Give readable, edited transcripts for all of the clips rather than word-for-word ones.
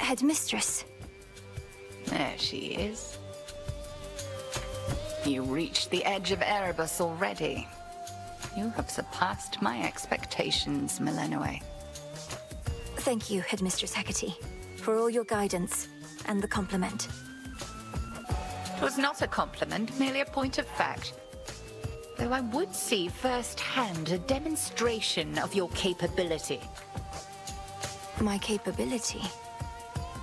Headmistress. There she is. You reached the edge of Erebus already. You have surpassed my expectations, Millennium. Thank you, Headmistress Hecate, for all your guidance and the compliment. It was not a compliment, merely a point of fact. Though I would see firsthand a demonstration of your capability. My capability?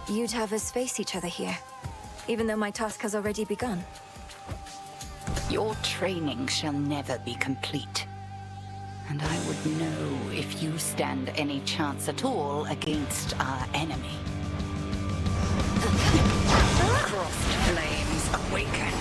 You'd have us face each other here, even though my task has already begun. Your training shall never be complete. And I would know if you stand any chance at all against our enemy. Crossed flames awaken.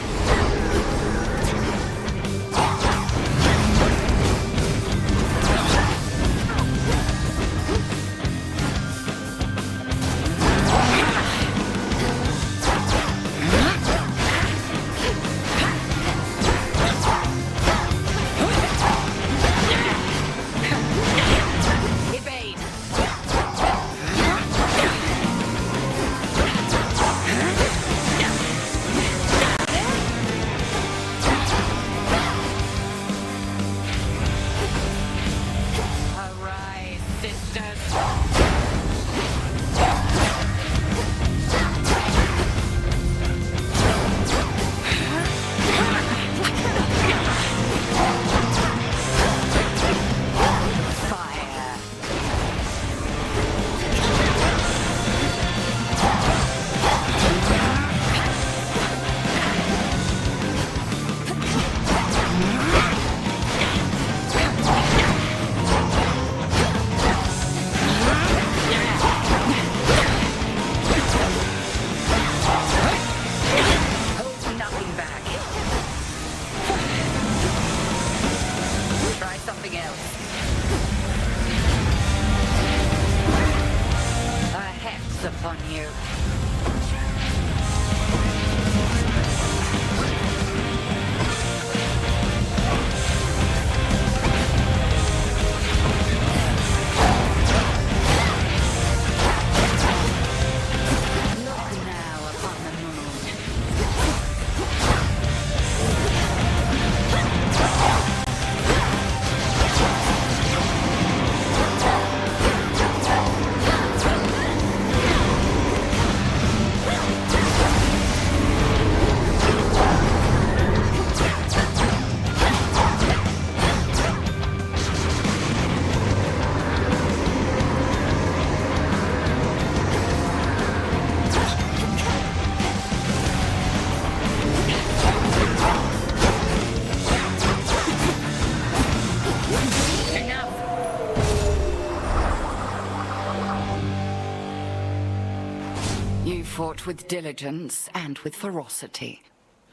Fought with diligence and with ferocity,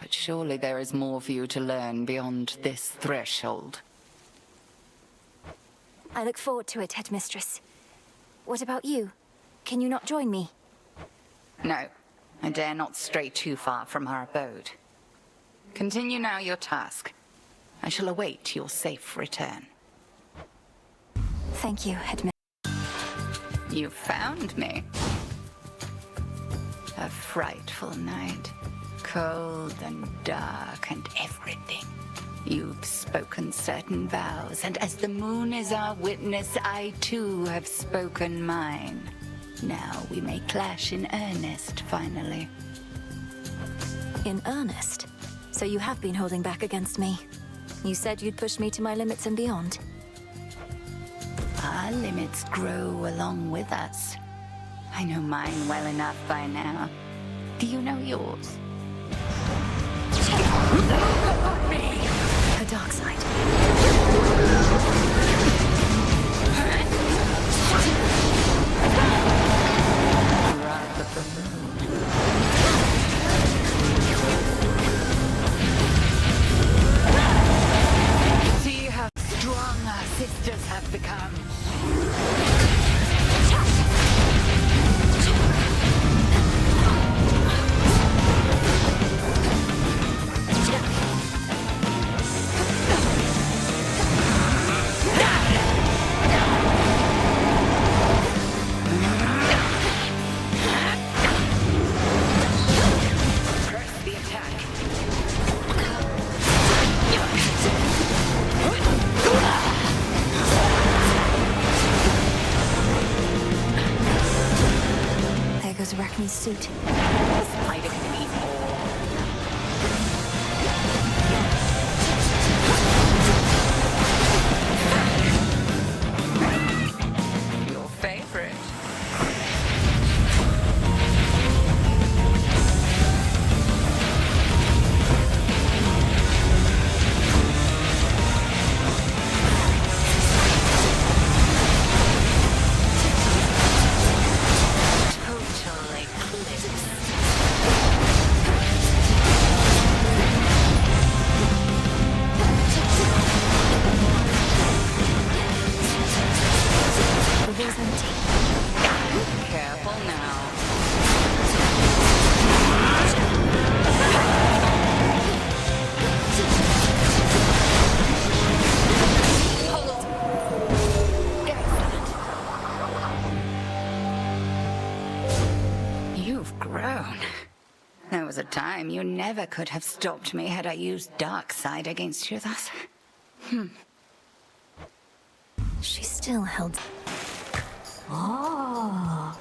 but surely there is more for you to learn beyond this threshold. I look forward to it, Headmistress. What about you? Can you not join me? No, I dare not stray too far from our abode. Continue now your task. I shall await your safe return. Thank you, Headmistress. You found me. A frightful night, cold and dark and everything. You've spoken certain vows, and as the moon is our witness, I too have spoken mine. Now we may clash in earnest, finally. In earnest? So you have been holding back against me. You said you'd push me to my limits and beyond. Our limits grow along with us. I know mine well enough by now. Do you know yours? Her dark side. Wrath of the moon. See how strong our sisters have become. was Arachne's suit. Spider can eat more. Your favorite. Careful now. You've grown. There was a time you never could have stopped me had I used dark side against you thus. She still held... Oh.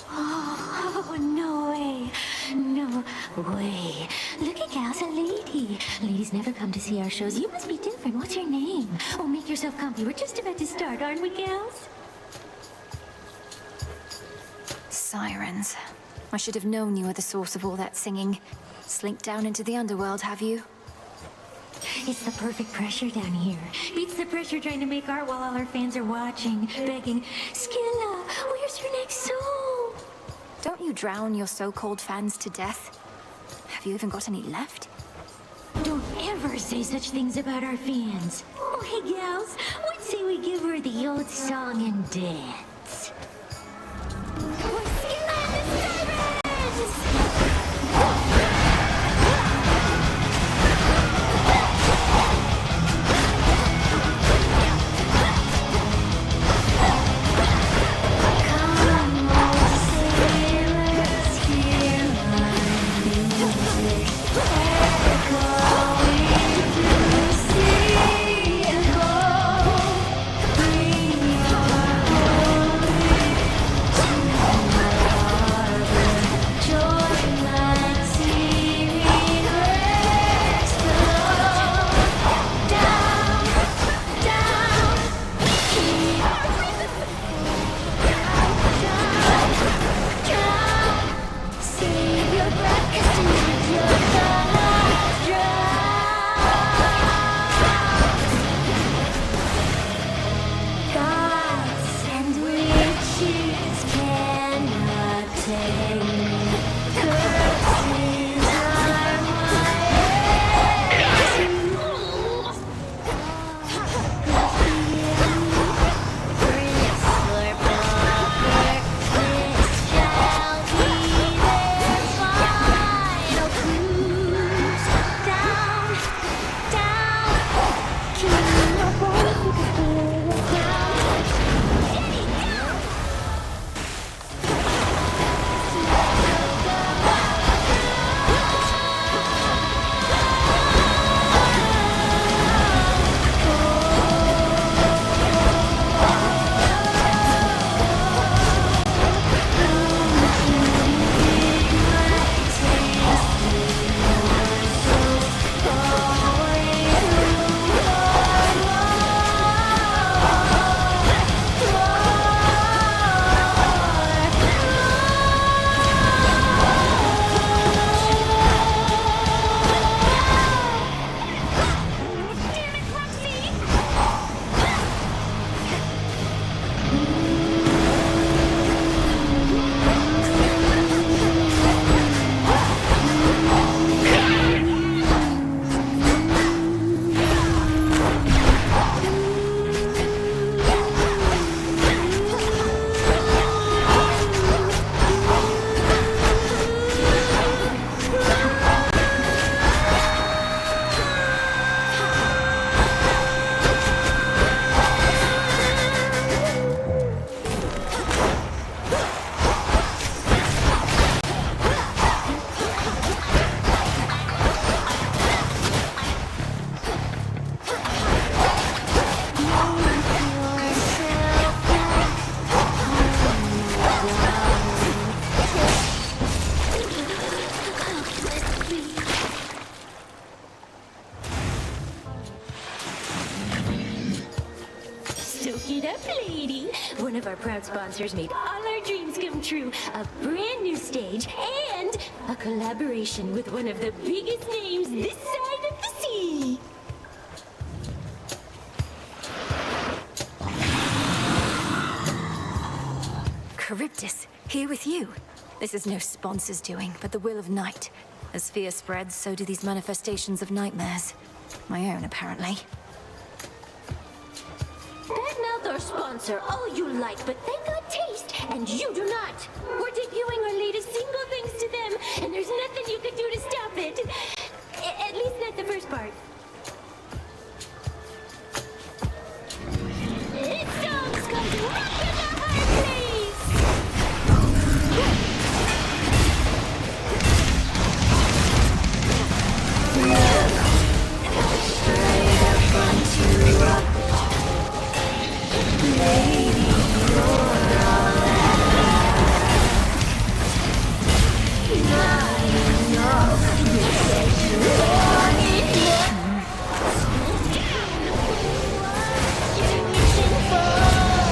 Oh, no way. No way. Look at Gal's a lady. Ladies never come to see our shows. You must be different. What's your name? Oh, make yourself comfy. We're just about to start, aren't we, Gals? Sirens. I should have known you were the source of all that singing. Slinked down into the underworld, have you? It's the perfect pressure down here. Beats the pressure trying to make art while all our fans are watching, begging, Scylla, where's your next song? Don't you drown your so-called fans to death? Have you even got any left? Don't ever say such things about our fans. Oh, hey, gals, what say we give her the old song and dance? We're Scylla and The Sirens! sponsors made all our dreams come true. A brand new stage and a collaboration with one of the biggest names this side of the sea. Charybdis, here with you. This is no sponsor's doing, but the will of night. As fear spreads, so do these manifestations of nightmares. My own, apparently. Badmouth our sponsor all you like, but they got taste, and you do not. We're debuting our latest single thanks to them, and there's nothing you can do to stop it. At least not the first part. This song's called Rock in the Hard Place! Straight up onto rock. Lady, you're all that. Not enough. You said you wanted more. You're reaching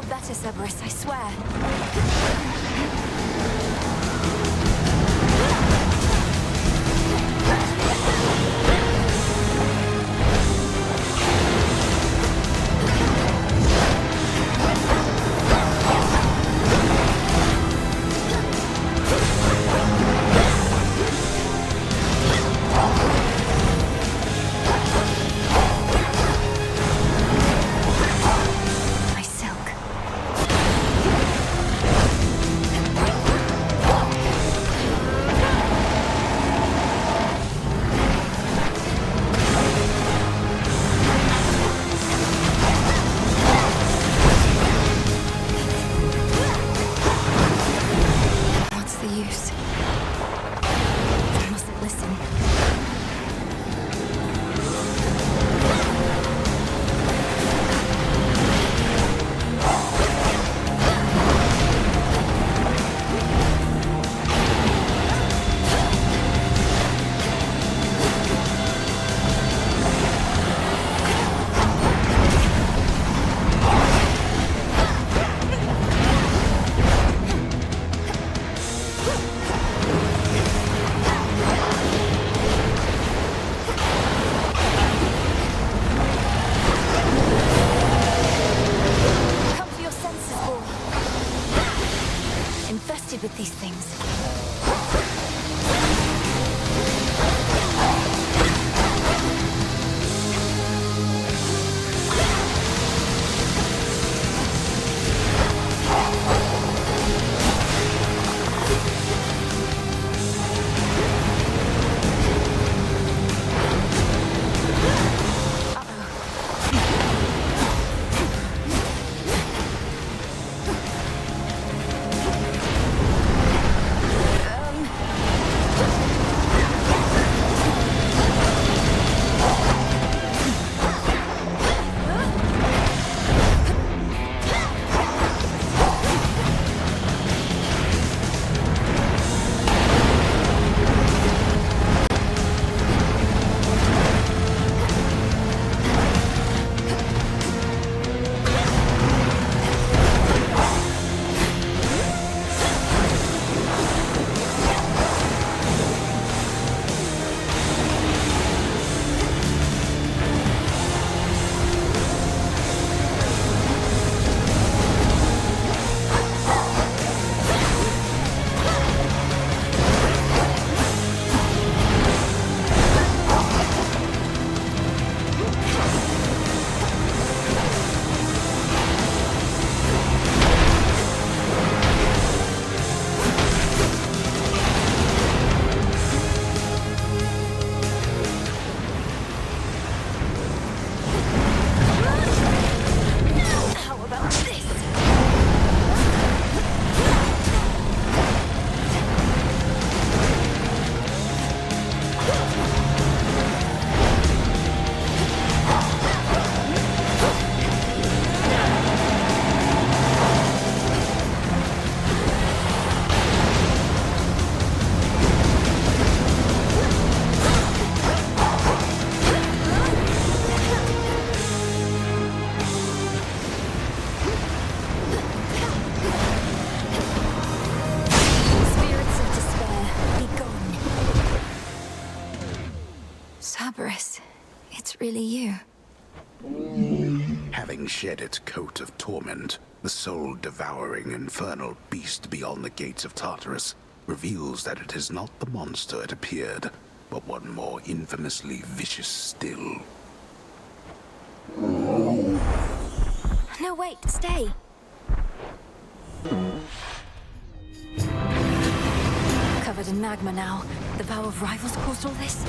better, Cerberus, I swear. My silk. these things. Cerberus, it's really you. Having shed its coat of torment, the soul-devouring infernal beast beyond the gates of Tartarus reveals that it is not the monster it appeared, but one more infamously vicious still. No, wait, stay. Covered in magma now. The vow of rivals caused all this?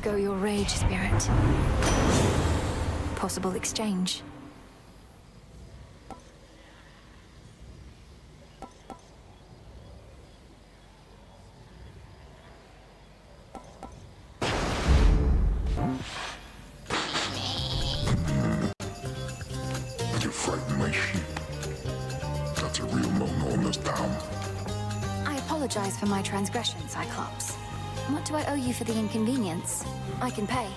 go your rage, spirit. Possible exchange. You frighten my sheep. That's a real no-no in this town. I apologize for my transgression, Cyclops. What do I owe you for the inconvenience? I can pay.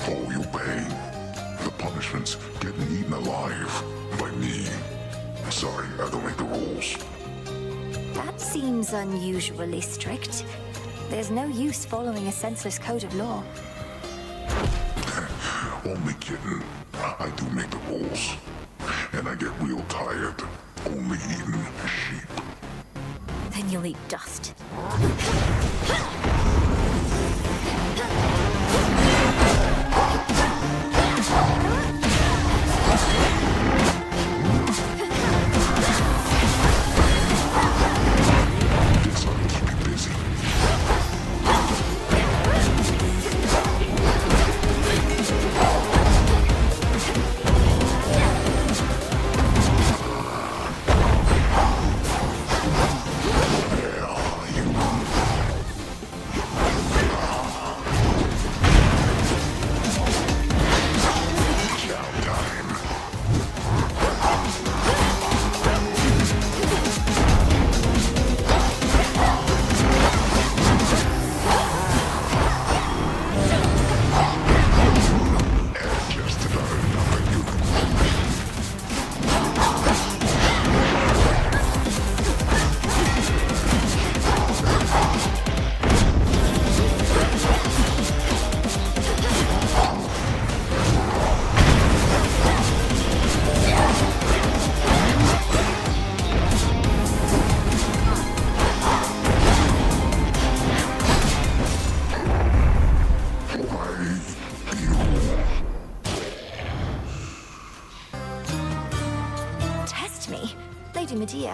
Oh, you pay. The punishment's getting eaten alive by me. Sorry, I don't make the rules. That seems unusually strict. There's no use following a senseless code of law. Only kidding. I do make the rules. And I get real tired. Only eating sheep. Then you'll eat dust. This ought to keep you busy.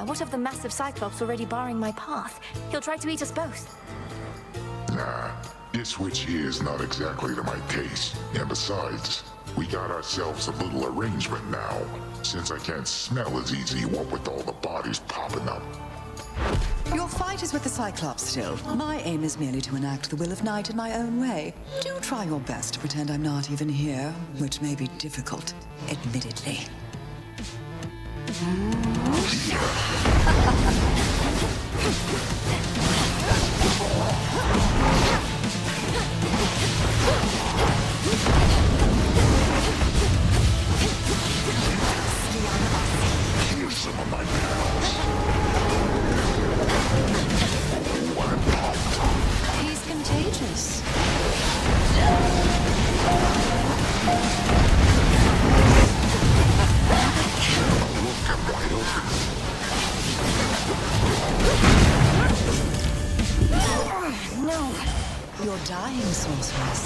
What of the massive Cyclops already barring my path? He'll try to eat us both. Nah, this witch here is not exactly to my taste. And besides, we got ourselves a little arrangement now. Since I can't smell as easy, what with all the bodies popping up. Your fight is with the Cyclops still. My aim is merely to enact the will of night in my own way. Do try your best to pretend I'm not even here, which may be difficult, admittedly. Here's some of my pals. Oh, I'm pumped. He's contagious. Look, I'm wide open. No. You're dying, sorceress.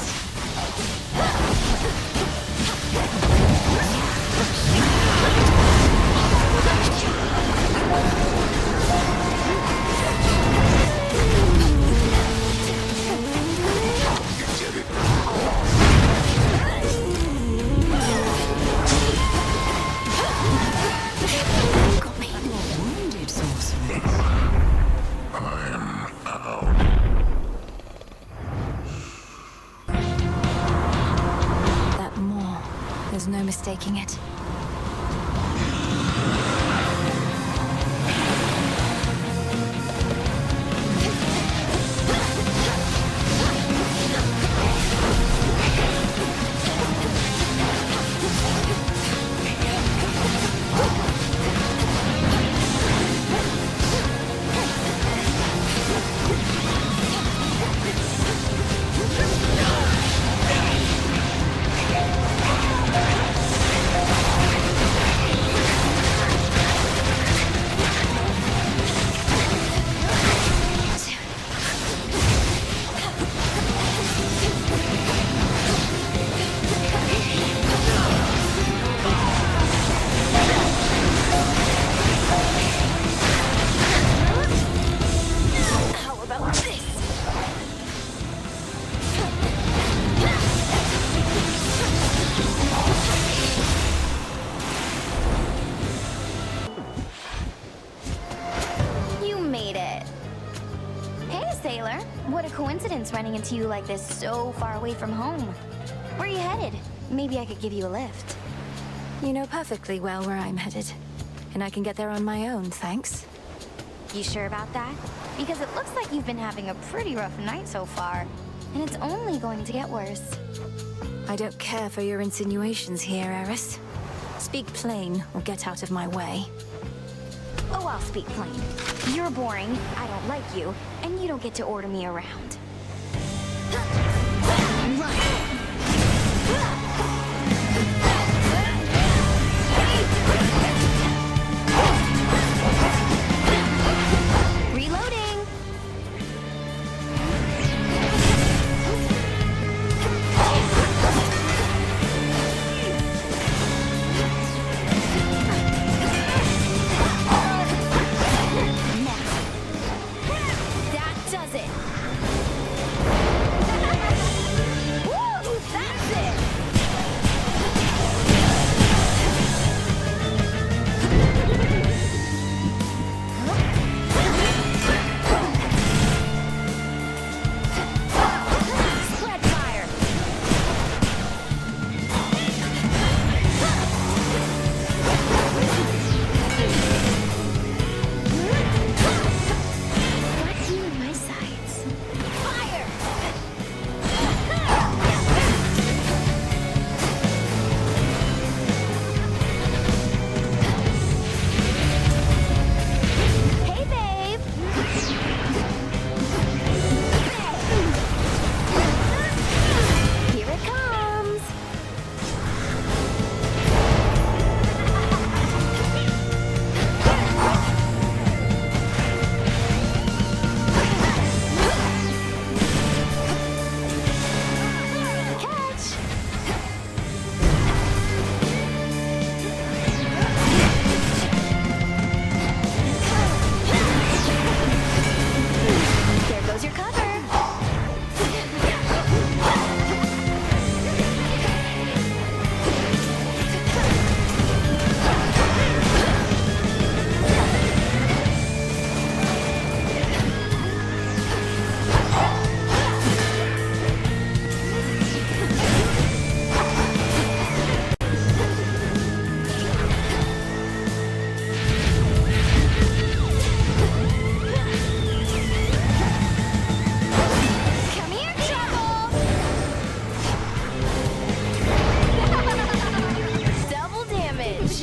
Got me. Wounded, sorceress. I'm out. That maw. There's no mistaking it. experience running into you like this so far away from home. Where are you headed? Maybe I could give you a lift. You know perfectly well where I'm headed. And I can get there on my own, thanks. You sure about that? Because it looks like you've been having a pretty rough night so far. And it's only going to get worse. I don't care for your insinuations here, Eris. Speak plain or get out of my way. Oh, I'll speak plain. You're boring, I don't like you, and you don't get to order me around. Reloading! That does it! Woo! That's it! Spread fire! Got you in my sights. Fire! Hey, babe! Here it comes! Catch! There goes your cover! Come here, trouble! Double damage!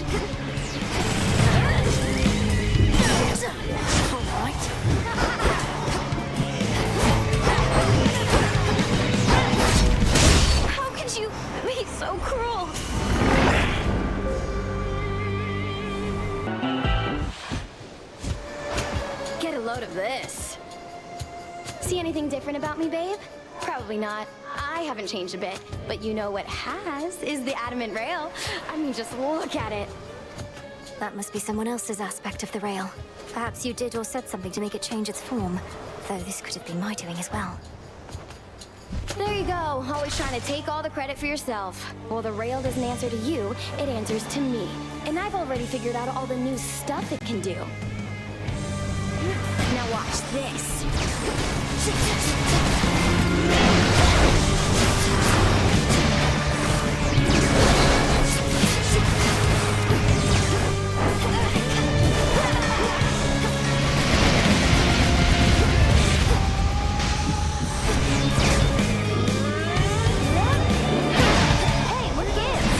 How could you be so cruel? Get a load of this. See anything different about me, babe? Probably not. I haven't changed a bit. But you know what has is the adamant rail. I mean, just look at it. That must be someone else's aspect of the rail. Perhaps you did or said something to make it change its form. Though this could have been my doing as well. There you go. Always trying to take all the credit for yourself. Well, the rail doesn't answer to you, it answers to me. And I've already figured out all the new stuff it can do. Now watch this. Hey, what gives?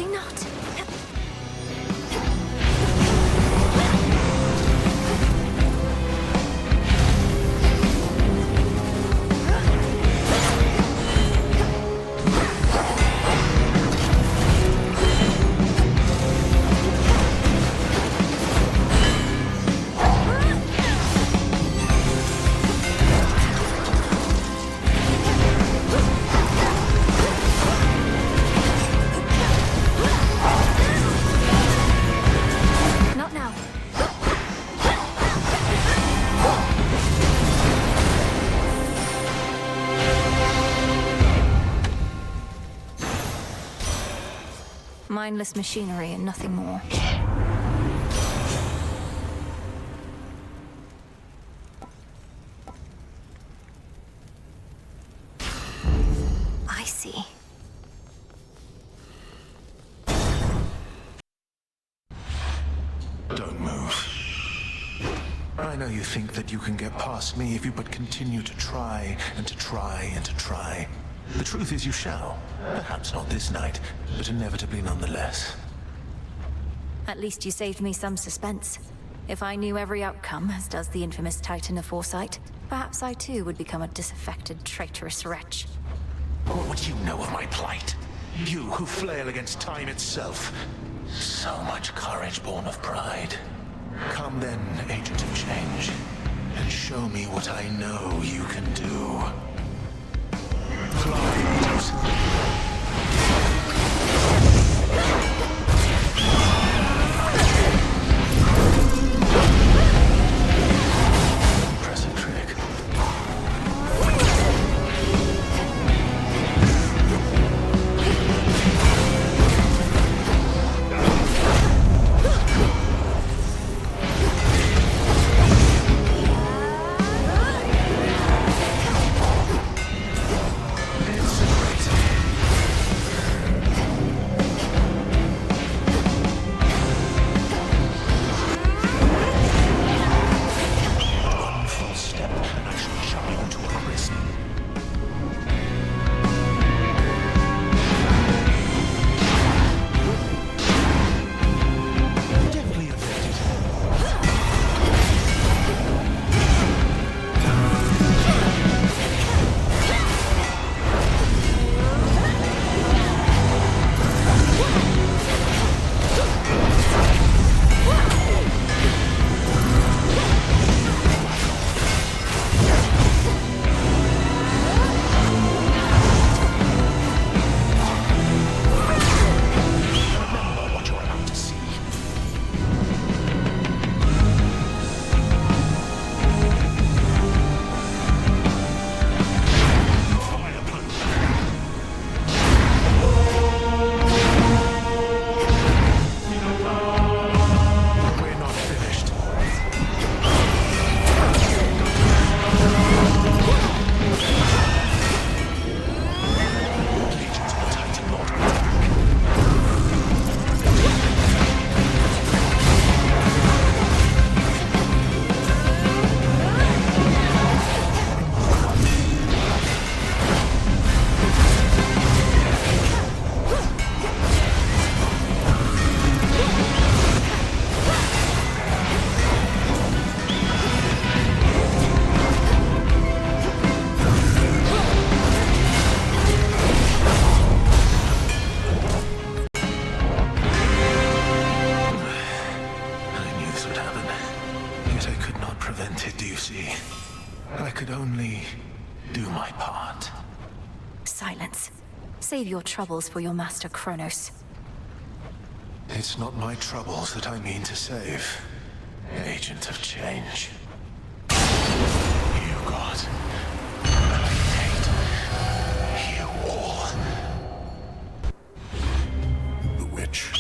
Probably not. Mindless machinery and nothing more. I see. Don't move. I know you think that you can get past me if you but continue to try and to try and to try. The truth is you shall. Perhaps not this night, but inevitably nonetheless. At least you saved me some suspense. If I knew every outcome, as does the infamous Titan of Foresight, perhaps I too would become a disaffected, traitorous wretch. What would you know of my plight? You who flail against time itself. So much courage born of pride. Come then, agent of change, and show me what I know you can do. Impressive trick. Save your troubles for your master Chronos. It's not my troubles that I mean to save, agent of change. You got. I hate you all. The witch.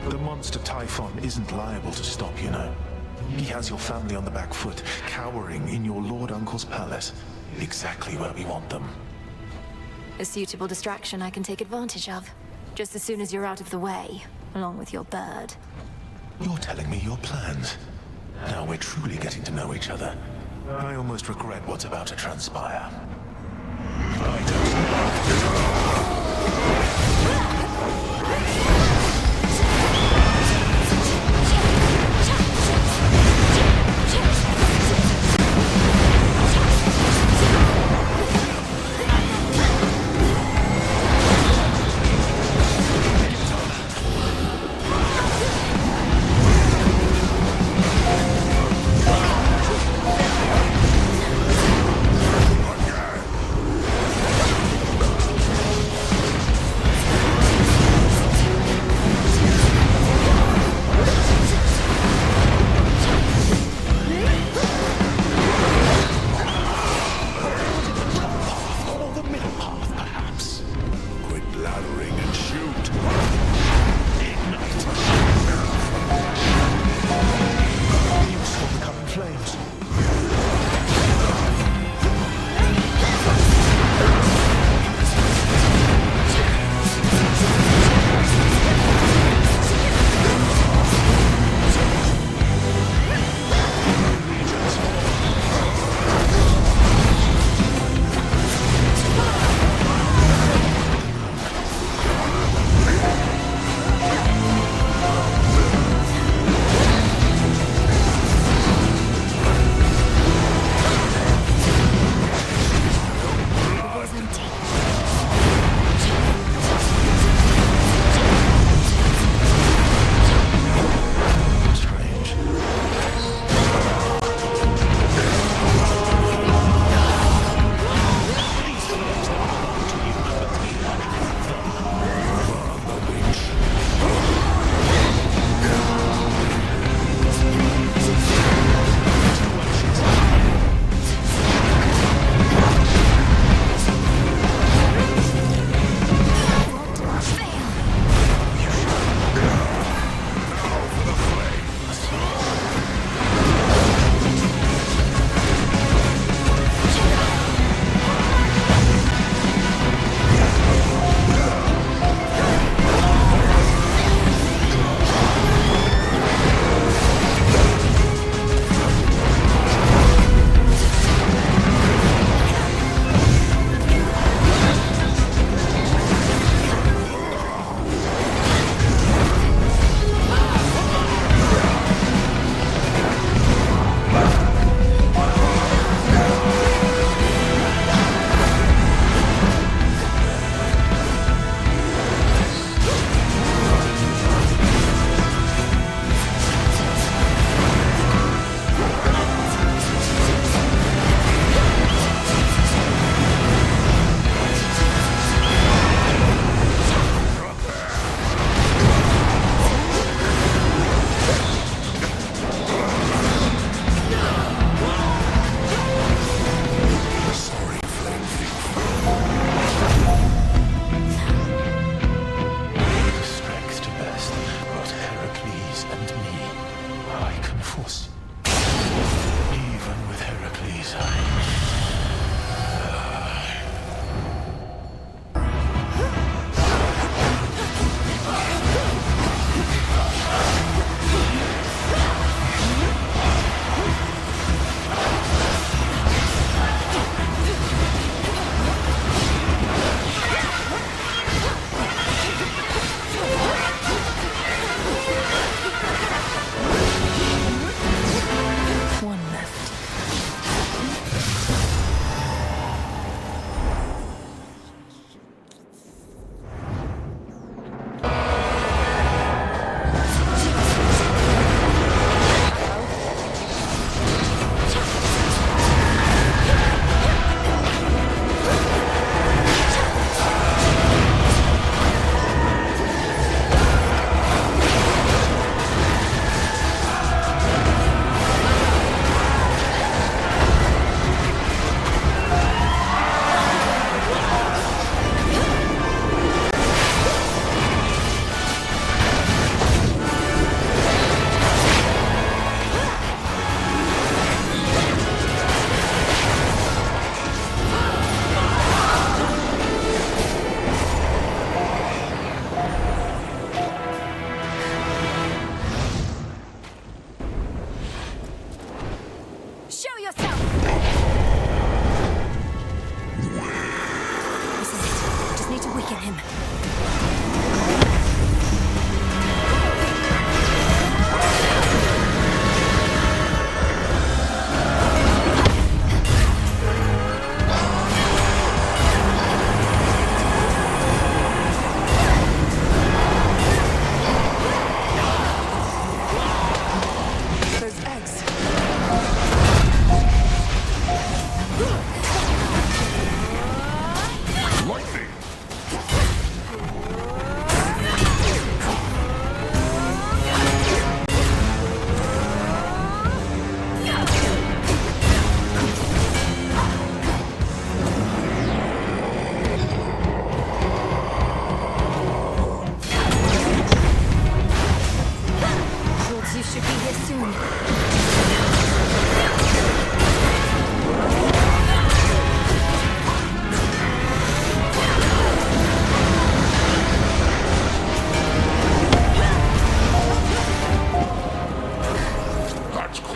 The monster Typhon isn't liable to stop, you know. He has your family on the back foot, cowering in your Lord Uncle's palace. Exactly where we want them. A suitable distraction I can take advantage of. Just as soon as you're out of the way, along with your bird. You're telling me your plans. Now we're truly getting to know each other. I almost regret what's about to transpire. I don't know.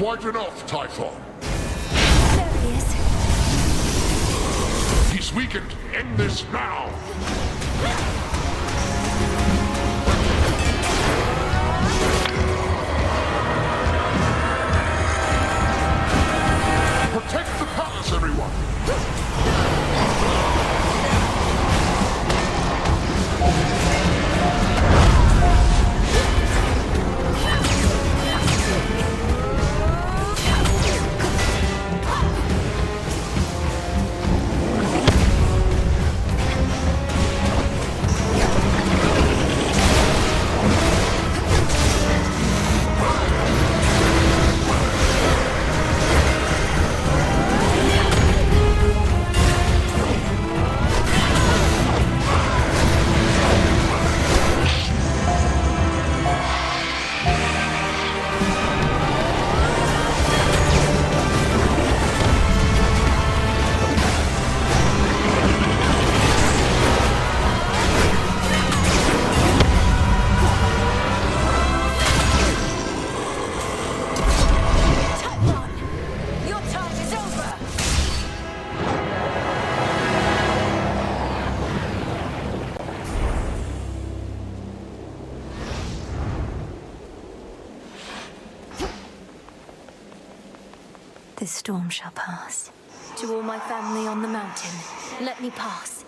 Quite enough, Typhon. There he is. He's weakened. End this now. Protect the palace, everyone! This storm shall pass. To all my family on the mountain, let me pass.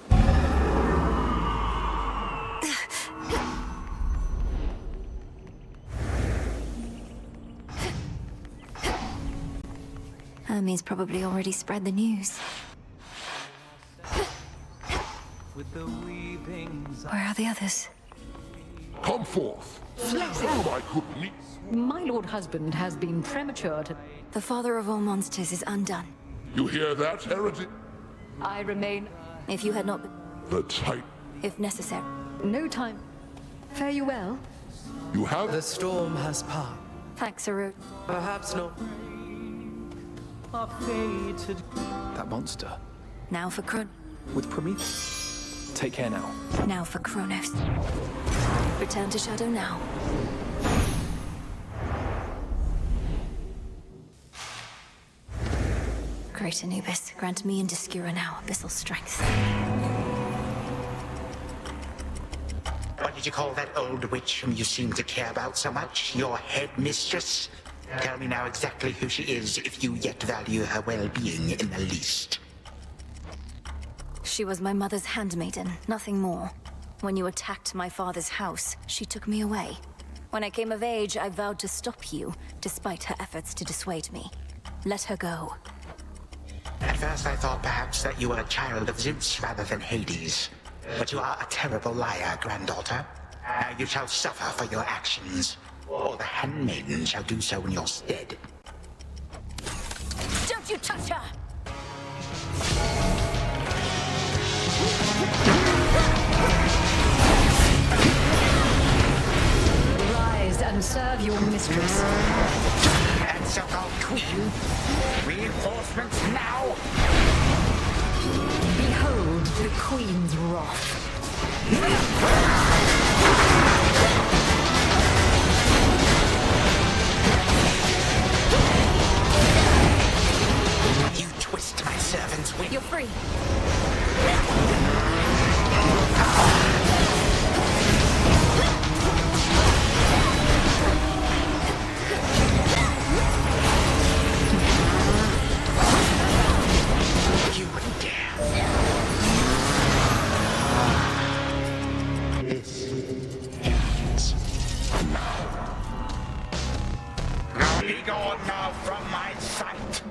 Hermes probably already spread the news. Where are the others? Come forth. Oh, my goodness. My lord husband has been premature to... The father of all monsters is undone. You hear that, Heretic? I remain... If you had not been... The Titan. If necessary. No time. Fare you well. You have... The storm has passed. Thanks, Aru. Perhaps not. That monster. Now for With Prometheus. Take care now. Now for Chronos. Return to Shadow now. Great Anubis, grant me and Discura now abyssal strength. What did you call that old witch whom you seem to care about so much? Your headmistress? Tell me now exactly who she is, if you yet value her well-being in the least. She was my mother's handmaiden, nothing more. When you attacked my father's house, she took me away. When I came of age, I vowed to stop you, despite her efforts to dissuade me. Let her go. At first I thought perhaps that you were a child of Zeus rather than Hades. But you are a terrible liar, granddaughter. Now you shall suffer for your actions, or the handmaiden shall do so in your stead. Don't you touch her! Rise and serve your mistress. And so-called queen? Reinforcements now? Behold the queen's wrath. You twist my servant's wing. You're free. You wouldn't dare. This ends now. Now be gone now from my sight.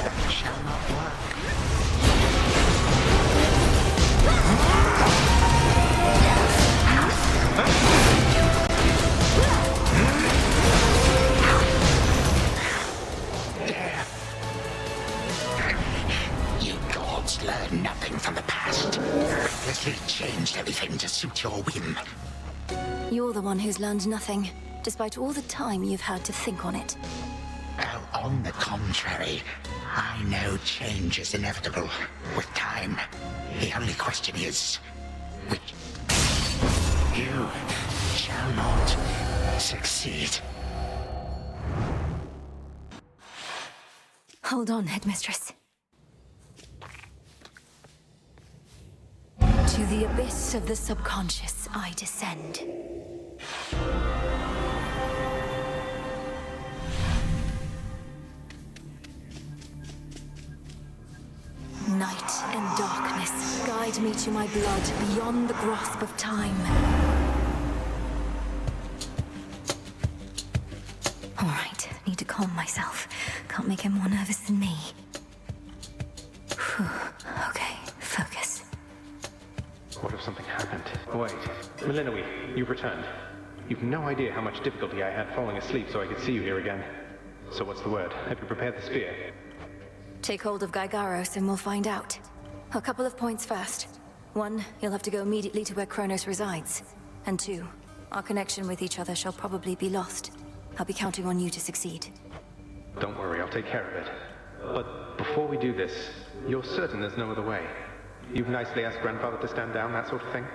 That shall not work. You gods learn nothing from the past. Recklessly changed everything to suit your whim. You're the one who's learned nothing, despite all the time you've had to think on it. Oh, on the contrary, I know change is inevitable with time. The only question is, which you shall not succeed. Hold on, Headmistress. To the abyss of the subconscious I descend. Night and darkness guide me to my blood beyond the grasp of time. All right, need to calm myself. Can't make him more nervous than me. Whew. Okay, focus. What if something happened? Wait, Melinoe, you've returned. You've no idea how much difficulty I had falling asleep so I could see you here again. So what's the word? Have you prepared the spear? Take hold of Gygaros and we'll find out. A couple of points first. 1, you'll have to go immediately to where Chronos resides. And 2, our connection with each other shall probably be lost. I'll be counting on you to succeed. Don't worry, I'll take care of it. But before we do this, you're certain there's no other way? You've nicely asked Grandfather to stand down, that sort of thing?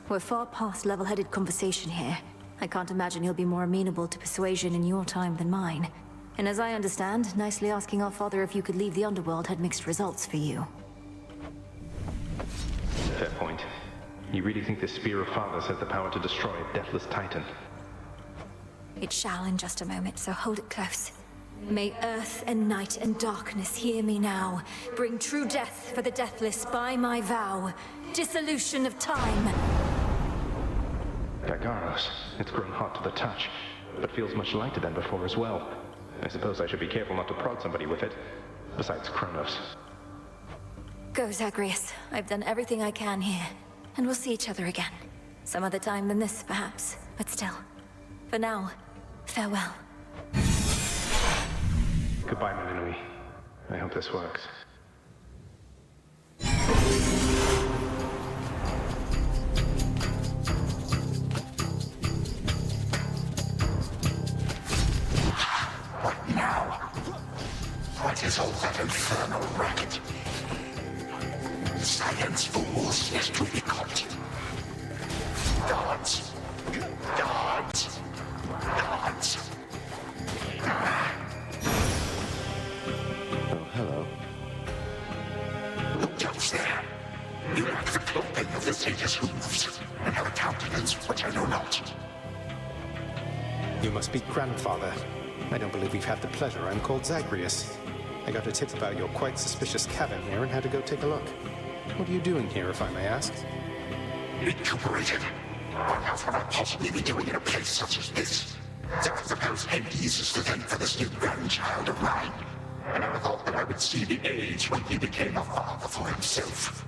We're far past level-headed conversation here. I can't imagine he'll be more amenable to persuasion in your time than mine. And as I understand, nicely asking our father if you could leave the underworld had mixed results for you. Fair point. You really think this spear of Father's has the power to destroy a deathless titan? It shall in just a moment, so hold it close. May earth and night and darkness hear me now. Bring true death for the deathless by my vow. Dissolution of time. Gygaros, it's grown hot to the touch, but feels much lighter than before as well. I suppose I should be careful not to prod somebody with it. Besides Chronos. Go, Zagreus. I've done everything I can here. And we'll see each other again. Some other time than this, perhaps. But still. For now, farewell. Goodbye, Melinoe. I hope this works. What now? What is all that infernal racket? Silence, fools, lest we be caught. Guards! Guards! Guards! Oh, hello. Who goes there? You lack the clothing of the sage's hooves, and have a countenance which I know not. You must be Grandfather. I don't believe we've had the pleasure. I'm called Zagreus. I got a tip about your quite suspicious cabin here and had to go take a look. What are you doing here, if I may ask? Recuperated. What else would I possibly be doing in a place such as this? So I suppose Hades is to thank for this new grandchild of mine. I never thought that I would see the age when he became a father for himself.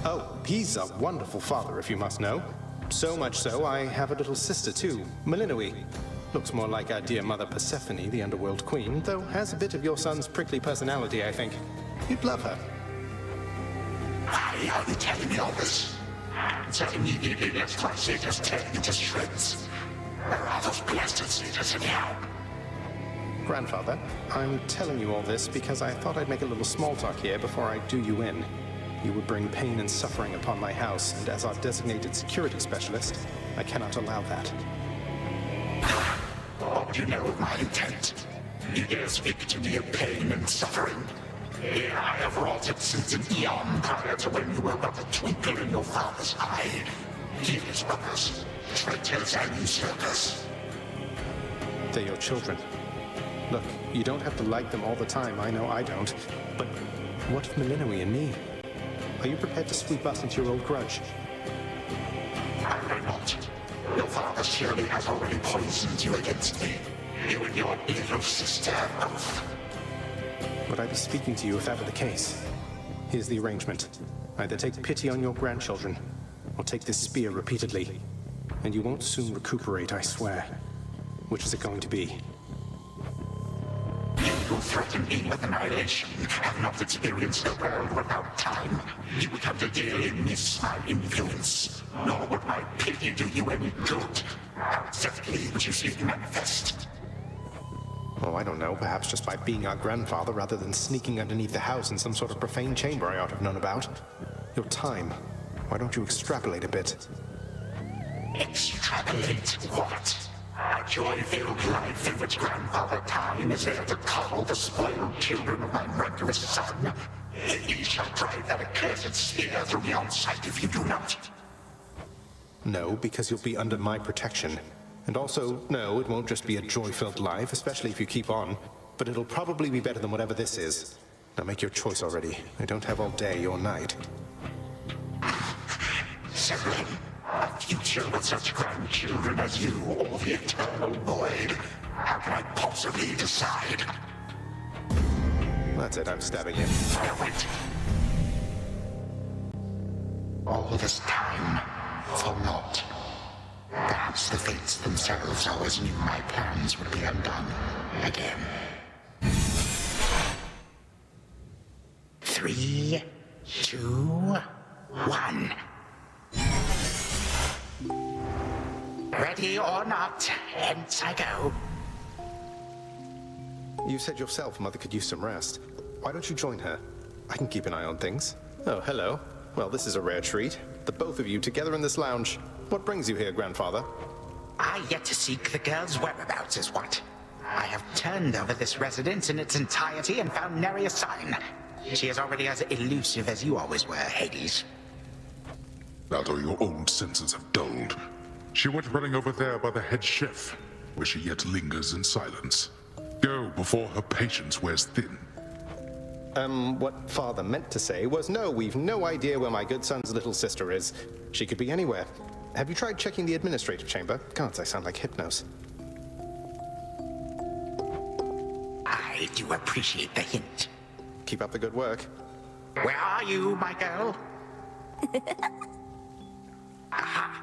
Oh, he's a wonderful father, if you must know. So much so, I have a little sister too, Melinoe. Looks more like our dear mother Persephone, the underworld queen, though has a bit of your son's prickly personality, I think. You'd love her. Why are you telling me all this? So immediately lets my satyrs tear me to shreds. Where are those blasted satyrs anyhow? Grandfather, I'm telling you all this because I thought I'd make a little small talk here before I do you in. You would bring pain and suffering upon my house, and as our designated security specialist, I cannot allow that. What do you know of my intent? You dare speak to me of pain and suffering? Here I have wrought it since an eon prior to when you were but a twinkle in your father's eye. He is brothers, traitors and usurpers. They're your children. Look, you don't have to like them all the time, I know I don't. But what of Melinoe and me? Are you prepared to sweep us into your old grudge? I will not. Your father surely has already poisoned you against me. You and your little sister both. Would I be speaking to you if that were the case? Here's the arrangement. Either take pity on your grandchildren, or take this spear repeatedly. And you won't soon recuperate, I swear. Which is it going to be? You who threaten me with annihilation have not experienced a world without time. You would have to dearly miss my influence. Nor would my pity do you any good. How exactly would you see it manifest? I don't know, perhaps just by being our grandfather rather than sneaking underneath the house in some sort of profane chamber I ought to have known about. Your time. Why don't you extrapolate a bit? Extrapolate what? A joy-filled life in which Grandfather Time is there to coddle the spoiled children of my murderous son. You shall drive that accursed spear through me on sight if you do not. No, because you'll be under my protection. And also, no, it won't just be a joy-filled life, especially if you keep on. But it'll probably be better than whatever this is. Now make your choice already. I don't have all day or night. Severin, a future with such grandchildren as you, or the eternal void. How can I possibly decide? That's it, I'm stabbing you. Wait. All this time, for naught. Perhaps the fates themselves always knew my plans would be undone again. 3, 2, 1. Ready or not, hence I go. You said yourself Mother could use some rest. Why don't you join her? I can keep an eye on things. Oh, hello. Well, this is a rare treat. The both of you together in this lounge. What brings you here, Grandfather? I yet to seek the girl's whereabouts is what. I have turned over this residence in its entirety and found nary a sign. She is already as elusive as you always were, Hades. That or your old senses have dulled. She went running over there by the head chef, where she yet lingers in silence. Go before her patience wears thin. What Father meant to say was, no, we've no idea where my good son's little sister is. She could be anywhere. Have you tried checking the administrative chamber? Gods, I sound like Hypnos. I do appreciate the hint. Keep up the good work. Where are you, my girl? Aha!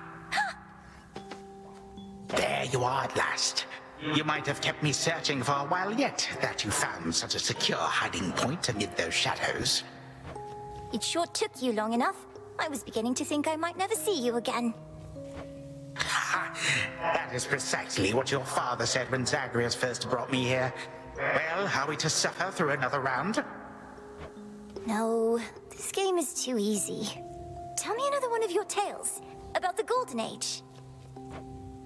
There you are at last. You might have kept me searching for a while yet, that you found such a secure hiding point amid those shadows. It sure took you long enough. I was beginning to think I might never see you again. That is precisely what your father said when Zagreus first brought me here. Well, are we to suffer through another round? No, this game is too easy. Tell me another one of your tales about the Golden Age.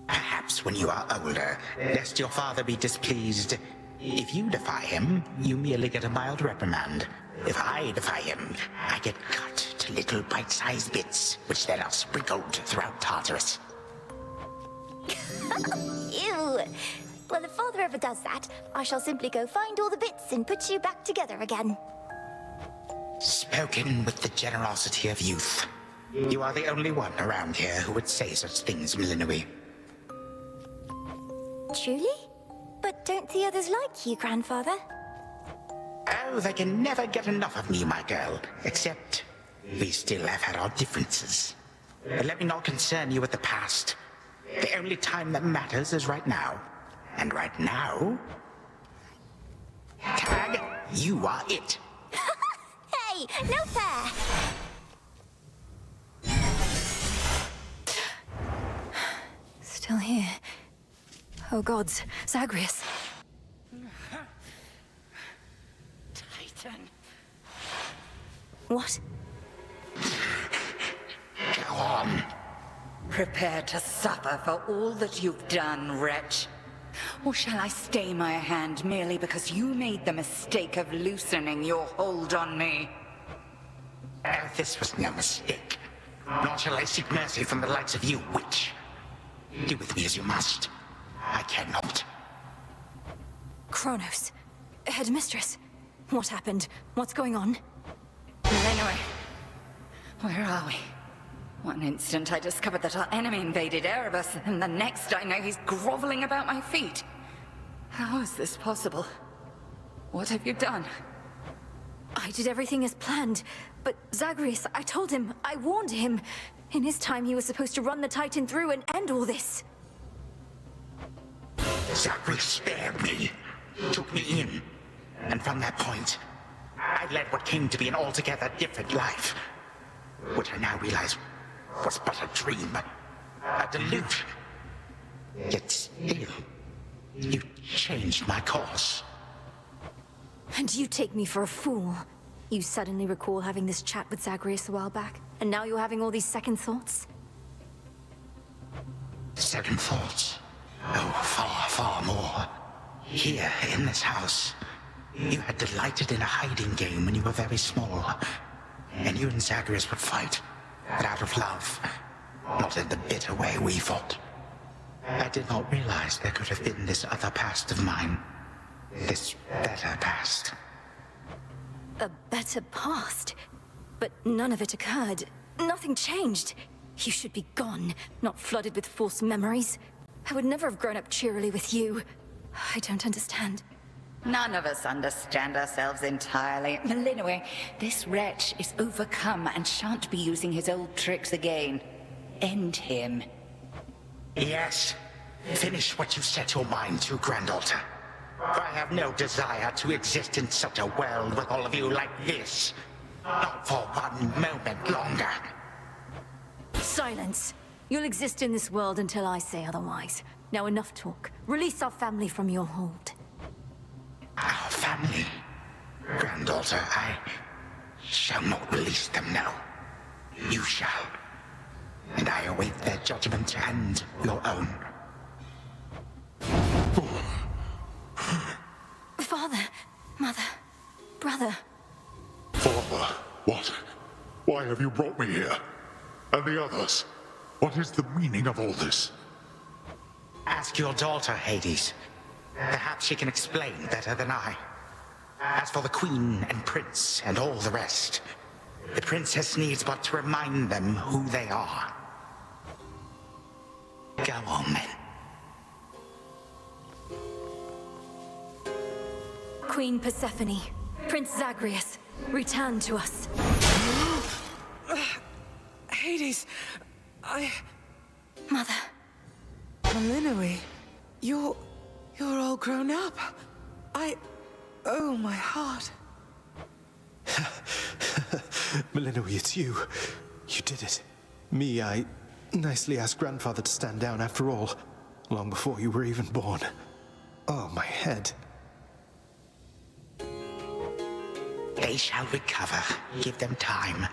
Perhaps when you are older, lest your father be displeased. If you defy him, you merely get a mild reprimand. If I defy him, I get cut to little bite-sized bits, which then are sprinkled throughout Tartarus. Ew! Well, if father ever does that, I shall simply go find all the bits and put you back together again. Spoken with the generosity of youth. You are the only one around here who would say such things, Milinoe. Truly? But don't the others like you, Grandfather? Oh, they can never get enough of me, my girl. Except, we still have had our differences. But let me not concern you with the past. The only time that matters is right now. And right now... Tag, you are it. Hey, no fair! Still here. Oh gods, Zagreus. Titan. What? Go on. Prepare to suffer for all that you've done, wretch. Or shall I stay my hand merely because you made the mistake of loosening your hold on me? Oh, this was no mistake. Nor shall I seek mercy from the likes of you, witch. Do with me as you must. I cannot. Chronos. Headmistress. What happened? What's going on? Milinoe, where are we? One instant I discovered that our enemy invaded Erebus, and the next I know he's groveling about my feet. How is this possible? What have you done? I did everything as planned, but Zagreus, I told him, I warned him. In his time, he was supposed to run the Titan through and end all this. Zagreus spared me, took me in, and from that point, I led what came to be an altogether different life, which I now realize was but a dream, a delusion. Yet still, you changed my course. And you take me for a fool. You suddenly recall having this chat with Zagreus a while back, and now you're having all these second thoughts? Second thoughts? Oh, far, far more. Here, in this house, you had delighted in a hiding game when you were very small. And you and Zagreus would fight, but out of love, not in the bitter way we fought. I did not realize there could have been this other past of mine. This better past. A better past? But none of it occurred. Nothing changed. You should be gone, not flooded with false memories. I would never have grown up cheerily with you. I don't understand. None of us understand ourselves entirely. Melinwe, this wretch is overcome and shan't be using his old tricks again. End him. Yes. Finish what you set your mind to, Granddaughter. For I have no desire to exist in such a world with all of you like this. Not for one moment longer. Silence. You'll exist in this world until I say otherwise. Now enough talk. Release our family from your hold. Our family? Granddaughter, I shall not release them now. You shall. And I await their judgment and your own. Father, mother, brother. Father, what? Why have you brought me here? And the others? What is the meaning of all this? Ask your daughter, Hades. Perhaps she can explain better than I. As for the Queen and Prince and all the rest, the Princess needs but to remind them who they are. Go on, then. Queen Persephone, Prince Zagreus, return to us. Hades, Mother. Melinwe, you're all grown up. Oh, my heart. Melinwe, it's you. You did it. Me, I nicely asked Grandfather to stand down after all, long before you were even born. Oh, my head. They shall recover. Give them time.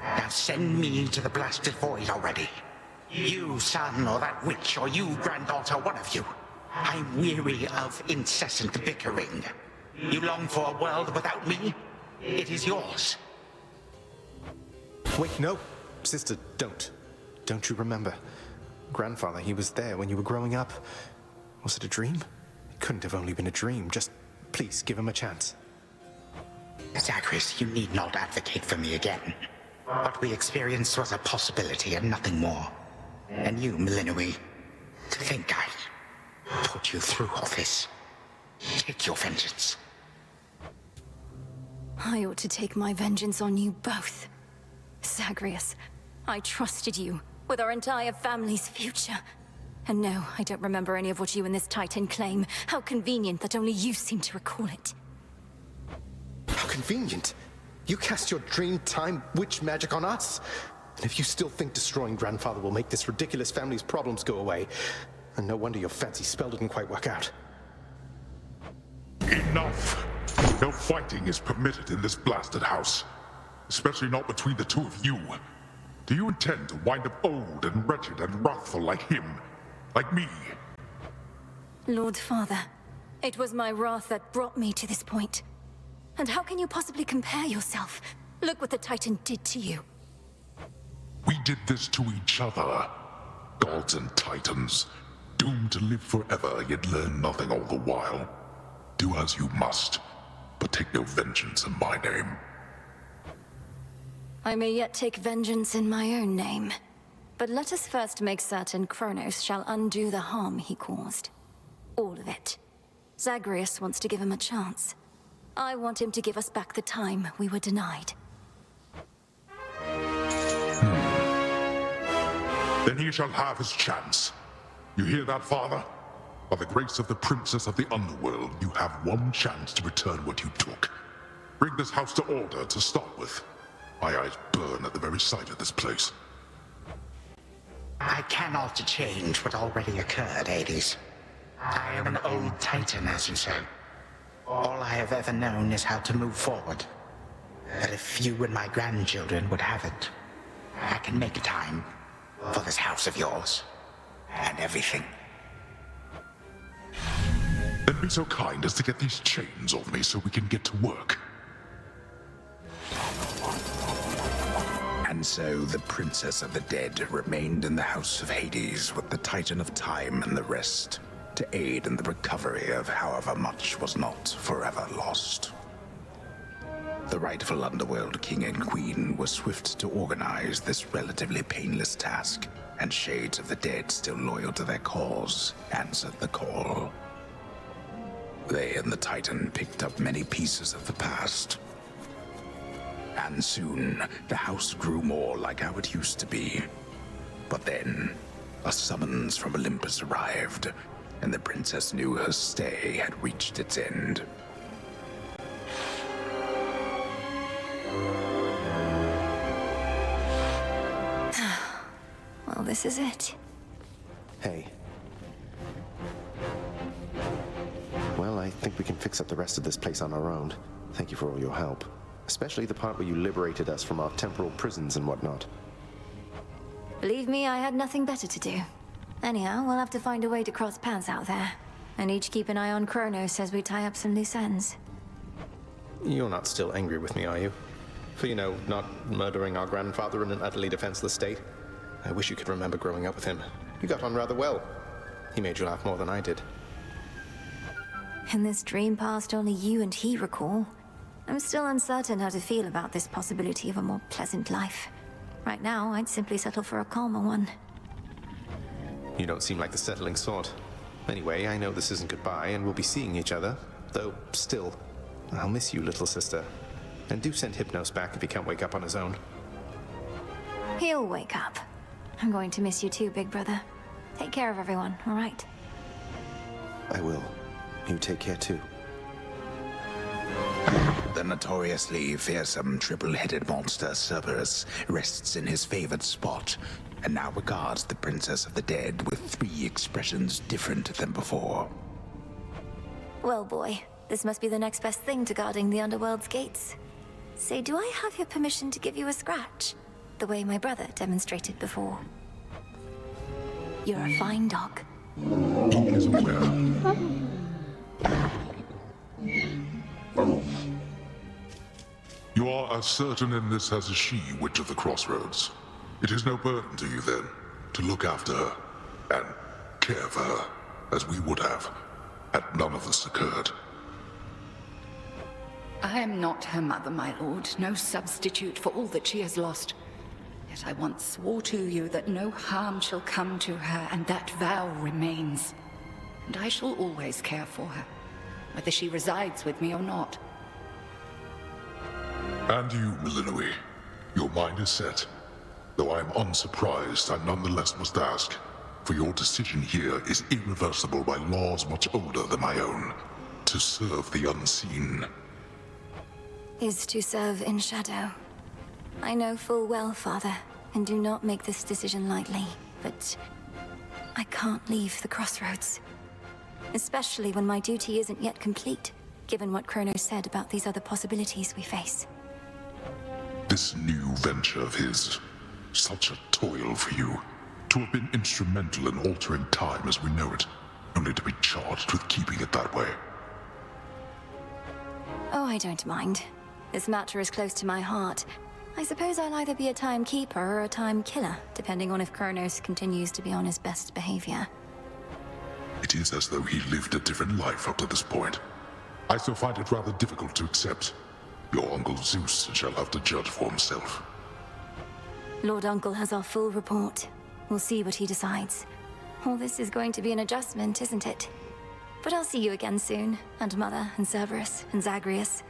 Now send me to the blasted void already. You, son, or that witch, or you, granddaughter, one of you. I'm weary of incessant bickering. You long for a world without me? It is yours. Wait, no. Sister, don't. Don't you remember? Grandfather, he was there when you were growing up. Was it a dream? It couldn't have only been a dream. Just, please, give him a chance. Zagreus, you need not advocate for me again. What we experienced was a possibility and nothing more. And you, Melinwe, to think I put you through all this. Take your vengeance. I ought to take my vengeance on you both. Zagreus, I trusted you with our entire family's future. And no, I don't remember any of what you and this Titan claim. How convenient that only you seem to recall it. How convenient. You cast your dream time witch magic on us. And if you still think destroying Grandfather will make this ridiculous family's problems go away, then no wonder your fancy spell didn't quite work out. Enough! No fighting is permitted in this blasted house. Especially not between the two of you. Do you intend to wind up old and wretched and wrathful like him? Like me? Lord Father, it was my wrath that brought me to this point. And how can you possibly compare yourself? Look what the Titan did to you. We did this to each other. Gods and Titans, doomed to live forever, yet learn nothing all the while. Do as you must, but take no vengeance in my name. I may yet take vengeance in my own name. But let us first make certain Chronos shall undo the harm he caused. All of it. Zagreus wants to give him a chance. I want him to give us back the time we were denied. Then he shall have his chance. You hear that, Father? By the grace of the Princess of the Underworld, you have one chance to return what you took. Bring this house to order to start with. My eyes burn at the very sight of this place. I cannot change what already occurred, Hades. I am an old titan, as you say. All I have ever known is how to move forward. But if you and my grandchildren would have it, I can make time for this house of yours. And everything. Then be so kind as to get these chains off me so we can get to work. And so the Princess of the Dead remained in the House of Hades with the Titan of Time and the rest, to aid in the recovery of however much was not forever lost. The rightful Underworld King and Queen were swift to organize this relatively painless task, and shades of the dead still loyal to their cause answered the call. They and the Titan picked up many pieces of the past. And soon, the house grew more like how it used to be. But then, a summons from Olympus arrived, and the princess knew her stay had reached its end. Well, this is it. Hey. Well, I think we can fix up the rest of this place on our own. Thank you for all your help. Especially the part where you liberated us from our temporal prisons and whatnot. Believe me, I had nothing better to do. Anyhow, we'll have to find a way to cross paths out there. And each keep an eye on Chronos as we tie up some loose ends. You're not still angry with me, are you? For, not murdering our grandfather in an utterly defenseless state? I wish you could remember growing up with him. You got on rather well. He made you laugh more than I did. In this dream past only you and he recall, I'm still uncertain how to feel about this possibility of a more pleasant life. Right now, I'd simply settle for a calmer one. You don't seem like the settling sort. Anyway, I know this isn't goodbye, and we'll be seeing each other. Though, still, I'll miss you, little sister. And do send Hypnos back if he can't wake up on his own. He'll wake up. I'm going to miss you too, big brother. Take care of everyone, all right? I will. You take care too. The notoriously fearsome triple-headed monster Cerberus rests in his favored spot, and now regards the Princess of the Dead with 3 expressions different than before. Well, boy, this must be the next best thing to guarding the Underworld's gates. Say, do I have your permission to give you a scratch? The way my brother demonstrated before. You're a fine dog. He is aware. You are as certain in this as is she, Witch of the Crossroads. It is no burden to you, then, to look after her and care for her, as we would have, had none of this occurred. I am not her mother, my lord, no substitute for all that she has lost. Yet I once swore to you that no harm shall come to her, and that vow remains. And I shall always care for her, whether she resides with me or not. And you, Milinoe, your mind is set. Though I am unsurprised, I nonetheless must ask, for your decision here is irreversible by laws much older than my own. To serve the unseen. Is to serve in shadow. I know full well, Father, and do not make this decision lightly, but I can't leave the Crossroads. Especially when my duty isn't yet complete, given what Chronos said about these other possibilities we face. This new venture of his, such a toil for you, to have been instrumental in altering time as we know it, only to be charged with keeping it that way. Oh, I don't mind. This matter is close to my heart. I suppose I'll either be a timekeeper or a time killer, depending on if Chronos continues to be on his best behavior. It is as though he lived a different life up to this point. I still find it rather difficult to accept. Your Uncle Zeus shall have to judge for himself. Lord Uncle has our full report. We'll see what he decides. All this is going to be an adjustment, isn't it? But I'll see you again soon, and Mother, and Cerberus, and Zagreus.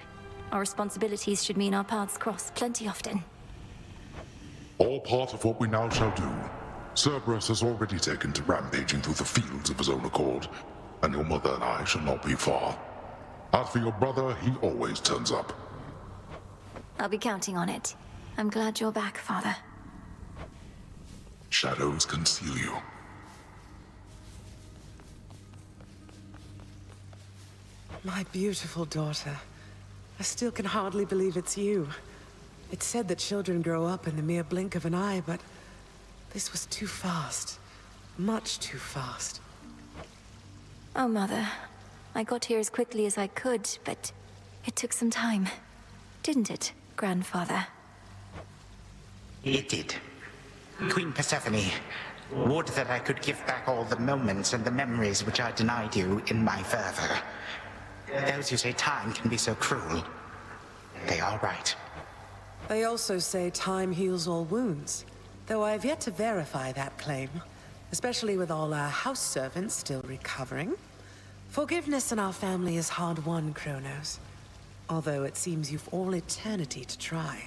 Our responsibilities should mean our paths cross plenty often. All part of what we now shall do. Cerberus has already taken to rampaging through the fields of his own accord, and your mother and I shall not be far. As for your brother, he always turns up. I'll be counting on it. I'm glad you're back, Father. Shadows conceal you. My beautiful daughter. I still can hardly believe it's you. It's said that children grow up in the mere blink of an eye, but this was too fast. Much too fast. Oh, Mother. I got here as quickly as I could, but it took some time. Didn't it, Grandfather? It did. Queen Persephone, would that I could give back all the moments and the memories which I denied you in my fervor. Those who say time can be so cruel, they are right. They also say time heals all wounds, though I have yet to verify that claim, especially with all our house servants still recovering. Forgiveness in our family is hard-won, Chronos. Although it seems you've all eternity to try.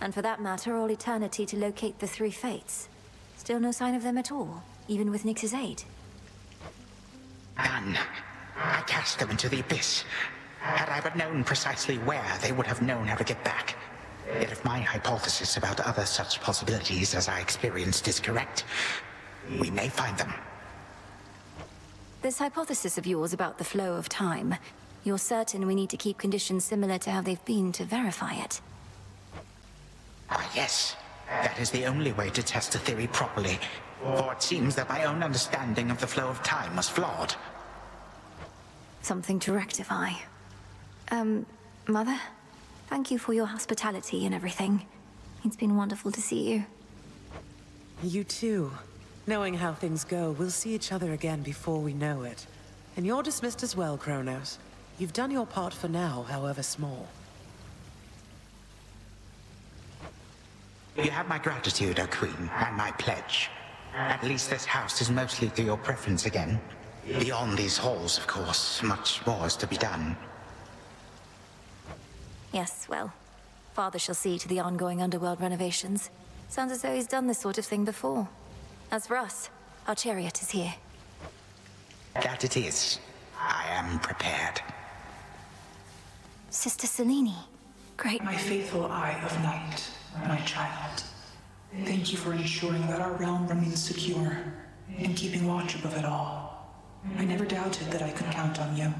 And for that matter, all eternity to locate the three fates. Still no sign of them at all, even with Nyx's aid. None. I cast them into the abyss. Had I but known precisely where, they would have known how to get back. Yet if my hypothesis about other such possibilities as I experienced is correct, we may find them. This hypothesis of yours about the flow of time, you're certain we need to keep conditions similar to how they've been to verify it? Why, yes. That is the only way to test a theory properly. For it seems that my own understanding of the flow of time was flawed. Something to rectify. Mother? Thank you for your hospitality and everything. It's been wonderful to see you. You too. Knowing how things go, we'll see each other again before we know it. And you're dismissed as well, Chronos. You've done your part for now, however small. You have my gratitude, O Queen, and my pledge. At least this house is mostly to your preference again. Beyond these halls, of course, much more is to be done. Yes, well, Father shall see to the ongoing underworld renovations. Sounds as though he's done this sort of thing before. As for us, our chariot is here. That it is. I am prepared. Sister Selene, great. My faithful Eye of Night, my child. Thank you for ensuring that our realm remains secure and keeping watch above it all. I never doubted that I could count on you.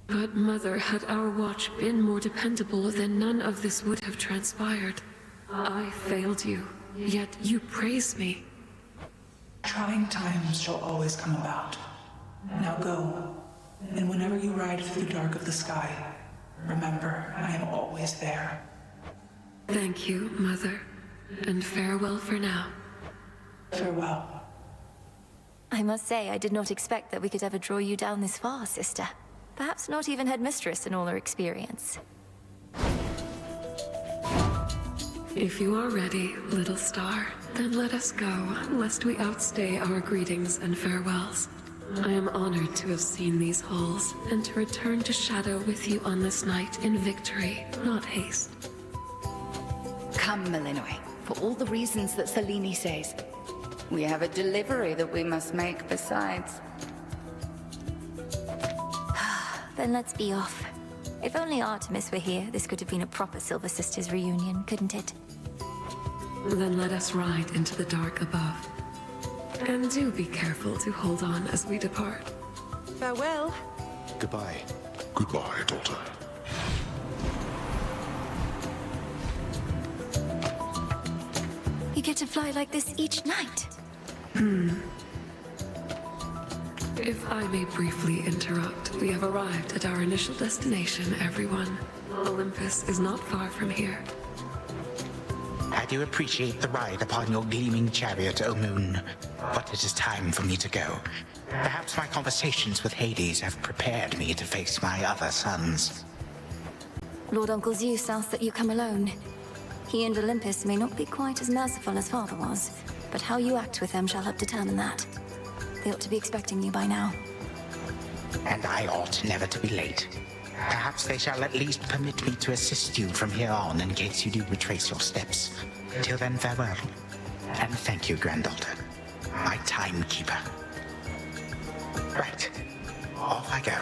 But Mother, had our watch been more dependable, then none of this would have transpired. I failed you, yet you praise me. Trying times shall always come about. Now go, and whenever you ride through the dark of the sky, remember, I am always there. Thank you, Mother, and farewell for now. Farewell. I must say, I did not expect that we could ever draw you down this far, sister. Perhaps not even Headmistress in all her experience. If you are ready, little star, then let us go, lest we outstay our greetings and farewells. I am honored to have seen these halls, and to return to Shadow with you on this night in victory, not haste. Come, Melinoi, for all the reasons that Selene says. We have a delivery that we must make besides. Then let's be off. If only Artemis were here, this could have been a proper Silver Sisters reunion, couldn't it? Then let us ride into the dark above. And do be careful to hold on as we depart. Farewell. Goodbye. Goodbye, daughter. You get to fly like this each night. If I may briefly interrupt, we have arrived at our initial destination, everyone. Olympus is not far from here. I do appreciate the ride upon your gleaming chariot, O Moon. But it is time for me to go. Perhaps my conversations with Hades have prepared me to face my other sons. Lord Uncle Zeus asks that you come alone. He and Olympus may not be quite as merciful as Father was, but how you act with them shall help determine that. They ought to be expecting you by now. And I ought never to be late. Perhaps they shall at least permit me to assist you from here on in case you do retrace your steps. Till then, farewell. And thank you, granddaughter. My timekeeper. Right. Off I go.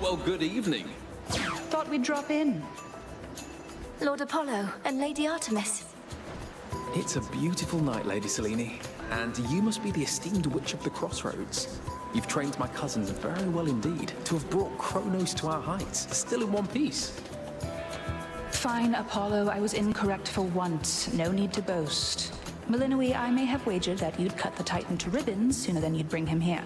Well, good evening. Thought we'd drop in. Lord Apollo and Lady Artemis. It's a beautiful night, Lady Selene, and you must be the esteemed Witch of the Crossroads. You've trained my cousins very well indeed to have brought Chronos to our heights, still in one piece. Fine, Apollo, I was incorrect for once. No need to boast. Melinoe, I may have wagered that you'd cut the Titan to ribbons sooner than you'd bring him here.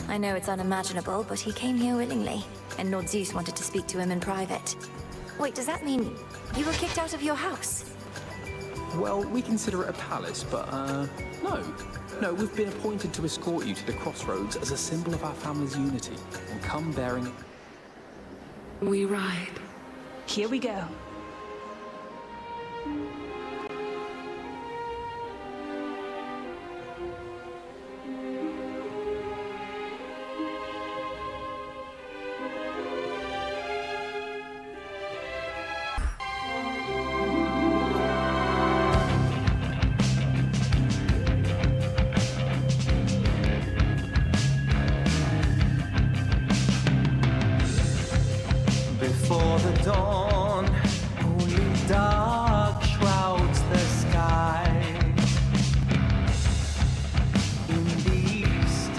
I know it's unimaginable, but he came here willingly, and Lord Zeus wanted to speak to him in private. Wait, does that mean you were kicked out of your house? Well, we consider it a palace, but, no. No, we've been appointed to escort you to the Crossroads as a symbol of our family's unity, and come bearing... We ride. Here we go. Before the dawn, only dark shrouds the sky. In the east,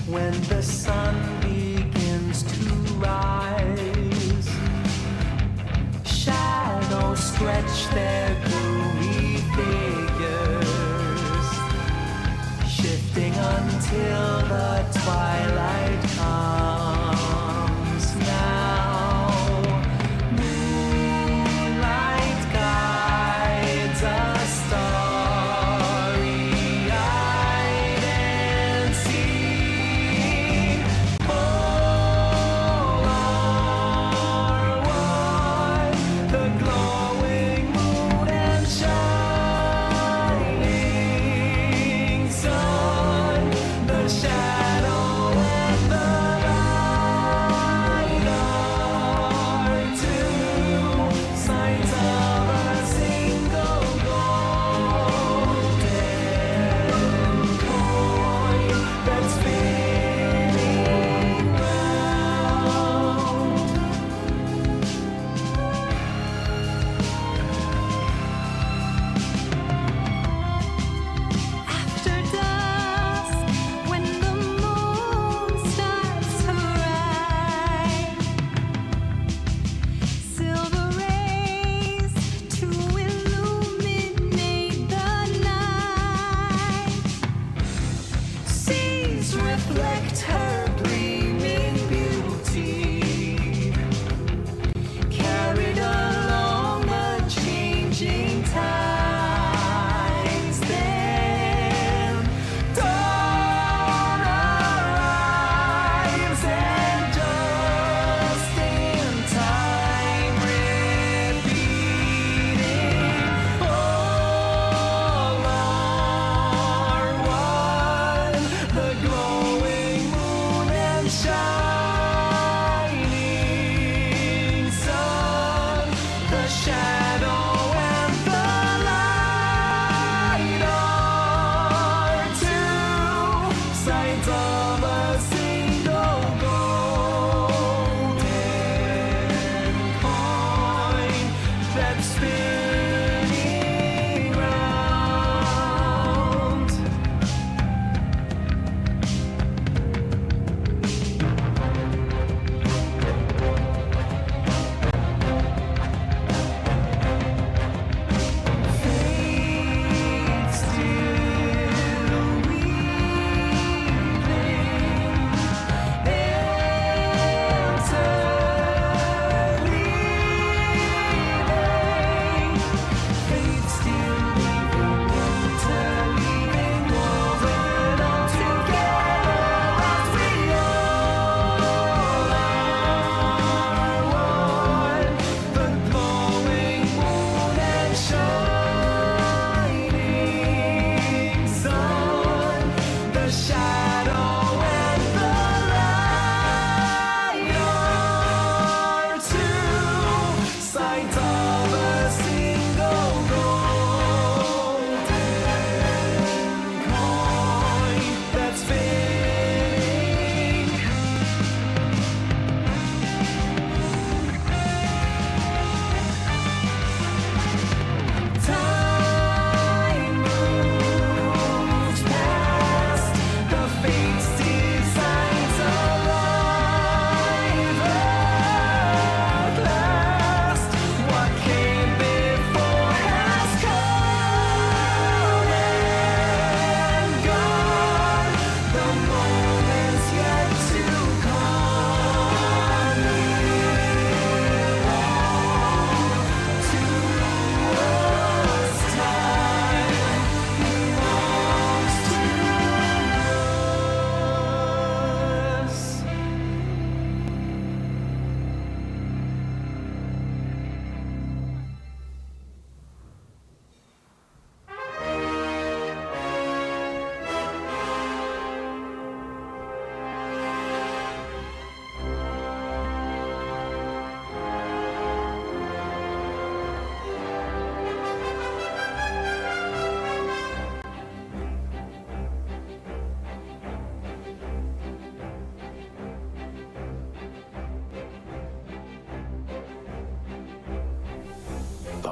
when the sun begins to rise, shadows stretch their gloomy figures, shifting until the twilight comes now.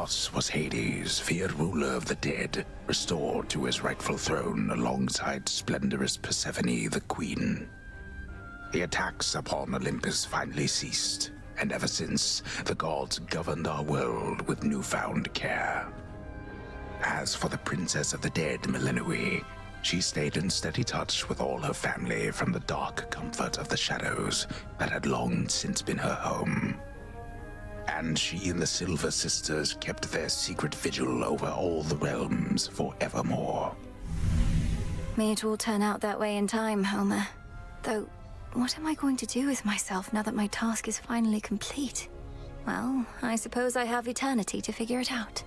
Talos was Hades, feared ruler of the dead, restored to his rightful throne alongside splendorous Persephone, the queen. The attacks upon Olympus finally ceased, and ever since, the gods governed our world with newfound care. As for the princess of the dead, Melinoi, she stayed in steady touch with all her family from the dark comfort of the shadows that had long since been her home. And she and the Silver Sisters kept their secret vigil over all the realms forevermore. May it all turn out that way in time, Homer. Though, what am I going to do with myself now that my task is finally complete? Well, I suppose I have eternity to figure it out.